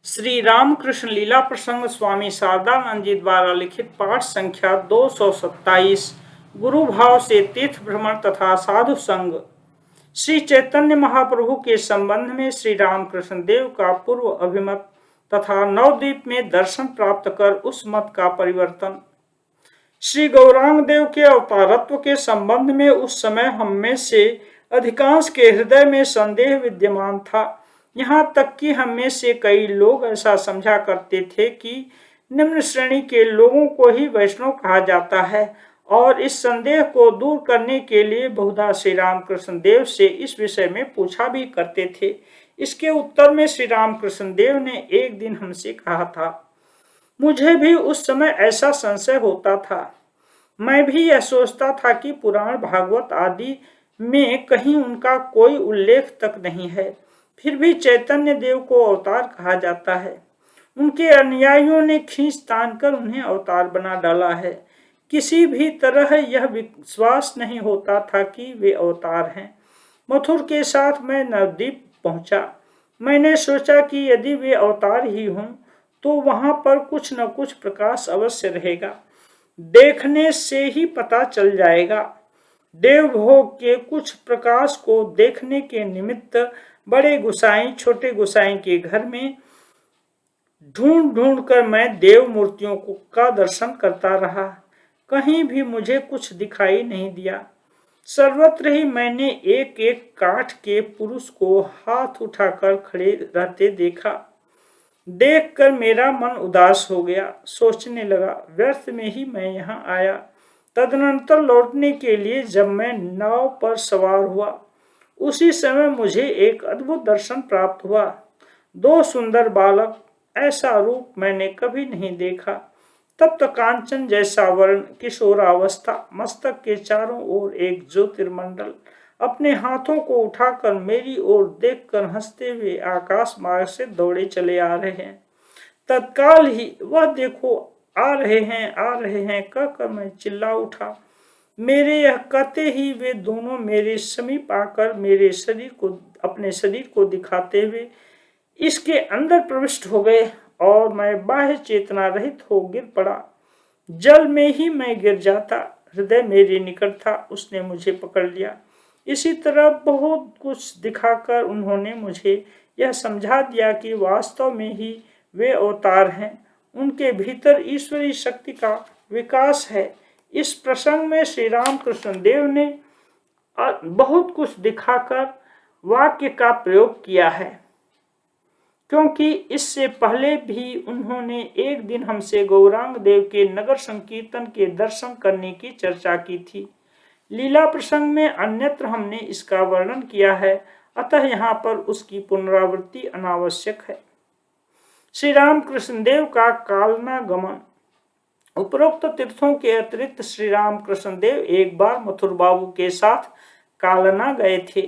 श्री रामकृष्ण लीला प्रसंग स्वामी शारदानंद जी द्वारा लिखित पाठ संख्या 227। गुरु भाव से तीर्थ भ्रमण तथा साधु संग। श्री चैतन्य महाप्रभु के संबंध में श्री रामकृष्ण देव का पूर्व अभिमत तथा नवद्वीप में दर्शन प्राप्त कर उस मत का परिवर्तन। श्री गौरांग देव के अवतारत्व के संबंध में उस समय हम में से अधिकांश के हृदय में संदेह विद्यमान था। यहाँ तक कि हम में से कई लोग ऐसा समझा करते थे कि निम्न श्रेणी के लोगों को ही वैष्णव कहा जाता है, और इस संदेह को दूर करने के लिए बहुधा श्री रामकृष्ण देव से इस विषय में पूछा भी करते थे। इसके उत्तर में श्री रामकृष्ण देव ने एक दिन हमसे कहा था, मुझे भी उस समय ऐसा संशय होता था। मैं भी यह सोचता था कि पुराण भागवत आदि में कहीं उनका कोई उल्लेख तक नहीं है, फिर भी चैतन्य देव को अवतार कहा जाता है। उनके अनुयायियों ने खींच तान कर उन्हें अवतार बना डाला है। किसी भी तरह यह विश्वास नहीं होता था कि वे अवतार हैं। मथुर के साथ मैं नवद्वीप पहुंचा। मैंने सोचा कि यदि वे अवतार ही हों तो वहां पर कुछ न कुछ प्रकाश अवश्य रहेगा, देखने से ही पता चल जाएगा। देवभोग के कुछ प्रकाश को देखने के निमित्त बड़े गुसाई छोटे गुसाई के घर में ढूंढ ढूंढ कर मैं देव मूर्तियों का दर्शन करता रहा। कहीं भी मुझे कुछ दिखाई नहीं दिया। सर्वत्र ही मैंने एक एक काठ के पुरुष को हाथ उठाकर खड़े रहते देखा। देखकर मेरा मन उदास हो गया। सोचने लगा, व्यर्थ में ही मैं यहाँ आया। तदनंतर लौटने के लिए जब मैं नाव पर सवार हुआ, उसी समय मुझे एक अद्भुत दर्शन प्राप्त हुआ। दो सुंदर बालक, ऐसा रूप मैंने कभी नहीं देखा। तप्त कांचन जैसा वर्ण, किशोरावस्था, मस्तक के चारों ओर एक ज्योतिर्मंडल। अपने हाथों को उठाकर मेरी ओर देखकर हंसते हुए आकाश मार्ग से दौड़े चले आ रहे हैं। तत्काल ही वह देखो आ रहे हैं कहकर मैं चिल्ला उठा। मेरे यह कहते ही वे दोनों मेरे समीप आकर मेरे अपने शरीर को दिखाते हुए इसके अंदर प्रविष्ट हो गए और मैं बाह्य चेतना रहित हो गिर पड़ा। जल में ही मैं गिर जाता। हृदय मेरे निकट था, उसने मुझे पकड़ लिया। इसी तरह बहुत कुछ दिखाकर उन्होंने मुझे यह समझा दिया कि वास्तव में ही वे अवतार हैं। उनके भीतर ईश्वरीय शक्ति का विकास है। इस प्रसंग में श्री रामकृष्ण देव ने बहुत कुछ दिखाकर वाक्य का प्रयोग किया है, क्योंकि इससे पहले भी उन्होंने एक दिन हमसे गौरांग देव के नगर संकीर्तन के दर्शन करने की चर्चा की थी। लीला प्रसंग में अन्यत्र हमने इसका वर्णन किया है, अतः यहाँ पर उसकी पुनरावृत्ति अनावश्यक है। श्री रामकृष्ण देव का कालना गमन। उपरोक्त तीर्थों के अतिरिक्त श्री रामकृष्ण देव एक बार मथुर बाबू के साथ कालना गए थे।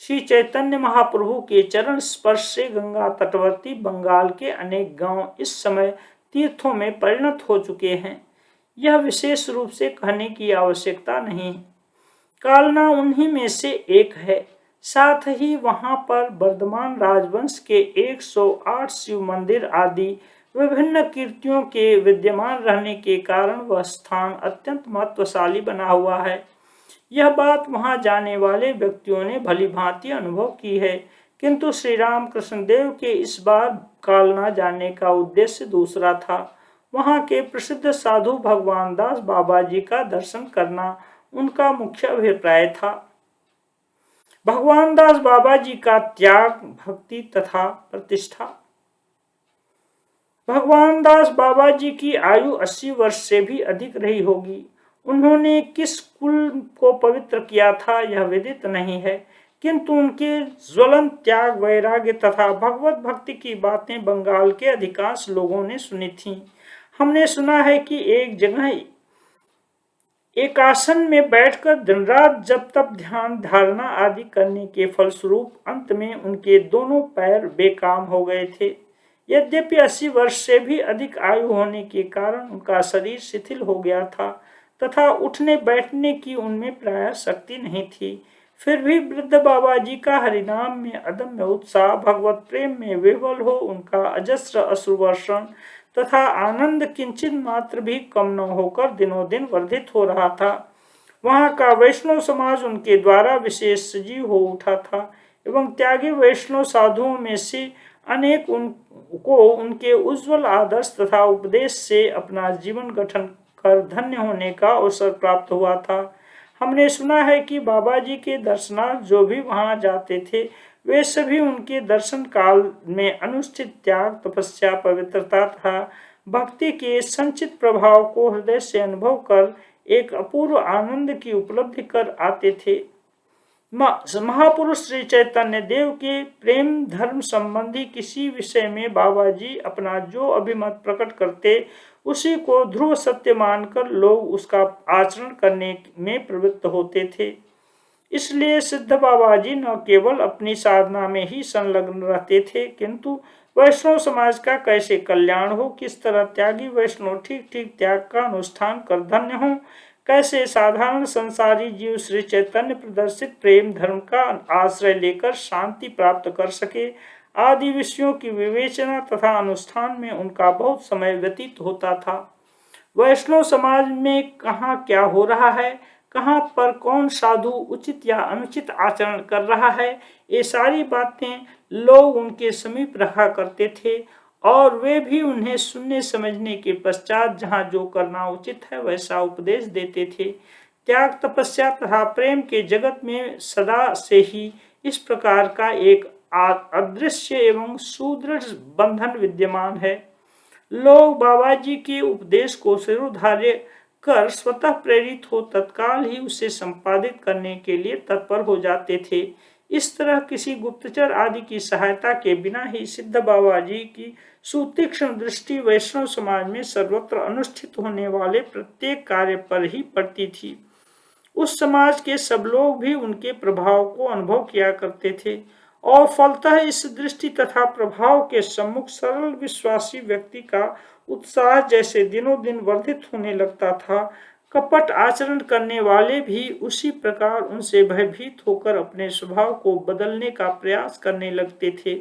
श्री चैतन्य महाप्रभु के चरण स्पर्श से गंगा तटवर्ती बंगाल के अनेक गांव इस समय तीर्थों में परिणत हो चुके हैं। यह विशेष रूप से कहने की आवश्यकता नहीं। कालना उन्हीं में से एक है। साथ ही वहां पर वर्धमान राजवंश के 108 शिव मंदिर आदि विभिन्न कीर्तियों के विद्यमान रहने के कारण वह स्थान अत्यंत महत्वशाली बना हुआ है। यह बात वहां जाने वाले व्यक्तियों ने भली भांति अनुभव की है, किंतु श्री रामकृष्ण देव के इस बार कालना जाने का उद्देश्य दूसरा था। वहां के प्रसिद्ध साधु भगवान दास बाबा जी का दर्शन करना उनका मुख्य अभिप्राय था। भगवान दास बाबा जी का त्याग, भक्ति तथा प्रतिष्ठा। भगवान दास बाबा जी की आयु 80 वर्ष से भी अधिक रही होगी। उन्होंने किस कुल को पवित्र किया था यह विदित नहीं है, किंतु उनके ज्वलंत त्याग, वैराग्य तथा भगवत भक्ति की बातें बंगाल के अधिकांश लोगों ने सुनी थीं। हमने सुना है कि एक जगह एक आसन में बैठकर दिन रात जब तब ध्यान धारणा आदि करने के फलस्वरूप अंत में उनके दोनों पैर बेकाम हो गए थे। यद्यपि 80 वर्ष से भी अधिक आयु होने के कारण उनका शरीर शिथिल हो गया था तथा उठने बैठने की उनमें प्रायः शक्ति नहीं थी, फिर भी वृद्ध बाबा जी का हरिनाम में अदम्य उत्साह, भगवत प्रेम में विह्वल हो उनका अजस्र अश्रुवर्षण तथा आनंद किंचित मात्र भी कम न होकर दिनों दिन वर्धित हो रहा था। वहां का वैष्णव समाज उनके द्वारा विशेष सजीव हो उठा था एवं त्यागी वैष्णव साधुओं में से अनेक उनको उनके उज्जवल आदर्श तथा उपदेश से अपना जीवन गठन कर धन्य होने का अवसर प्राप्त हुआ था। हमने सुना है कि बाबा जी के दर्शनार्थ जो भी वहां जाते थे वे सभी उनके दर्शन काल में अनुष्ठित त्याग, तपस्या, पवित्रता तथा भक्ति के संचित प्रभाव को हृदय से अनुभव कर एक अपूर्व आनंद की उपलब्धि कर आते थे। महापुरुष श्री चैतन्य देव के प्रेम धर्म संबंधी किसी विषय में बाबा जी अपना जो अभिमत प्रकट करते उसी को ध्रुव सत्य मानकर लोग उसका आचरण करने में प्रवृत्त होते थे। इसलिए सिद्ध बाबा जी न केवल अपनी साधना में ही संलग्न रहते थे किंतु वैष्णव समाज का कैसे कल्याण हो, किस तरह त्यागी वैष्णव ठीक ठीक त्याग का अनुष्ठान कर धन्य हो, कैसे साधारण संसारी जीव श्री चैतन्य प्रदर्शित प्रेम धर्म का आश्रय लेकर शांति प्राप्त कर सके आदि विषयों की विवेचना तथा अनुष्ठान में उनका बहुत समय व्यतीत होता था। वैष्णव समाज में कहाँ क्या हो रहा है, कहाँ पर कौन साधु उचित या अनुचित आचरण कर रहा है, ये सारी बातें लोग उनके समीप रखा करते थे और वे भी उन्हें सुनने समझने के पश्चात जहाँ जो करना उचित है वैसा उपदेश देते थे। त्याग, तपस्या तथा प्रेम के जगत में सदा से ही इस प्रकार का एक अदृश्य एवं सुदृढ़ बंधन विद्यमान है। लोग बाबा जी के उपदेश को शिरोधार्य कर स्वतः प्रेरित हो तत्काल ही उसे संपादित करने के लिए तत्पर हो जाते थे। इस तरह किसी गुप्तचर आदि की सहायता के बिना ही सिद्ध बाबा जी की सुतीक्ष्ण दृष्टि वैष्णव समाज में सर्वत्र अनुष्ठित होने वाले प्रत्येक कार्य पर ही पड़ती थी। उस समाज के सब लोग भी उनके प्रभाव को अनुभव किया करते थे और फलतः इस दृष्टि तथा प्रभाव के सम्मुख सरल विश्वासी व्यक्ति का उत्साह जैसे दिनों दिन वर्धित होने लगता था, कपट आचरण करने वाले भी उसी प्रकार उनसे भयभीत होकर अपने स्वभाव को बदलने का प्रयास करने लगते थे।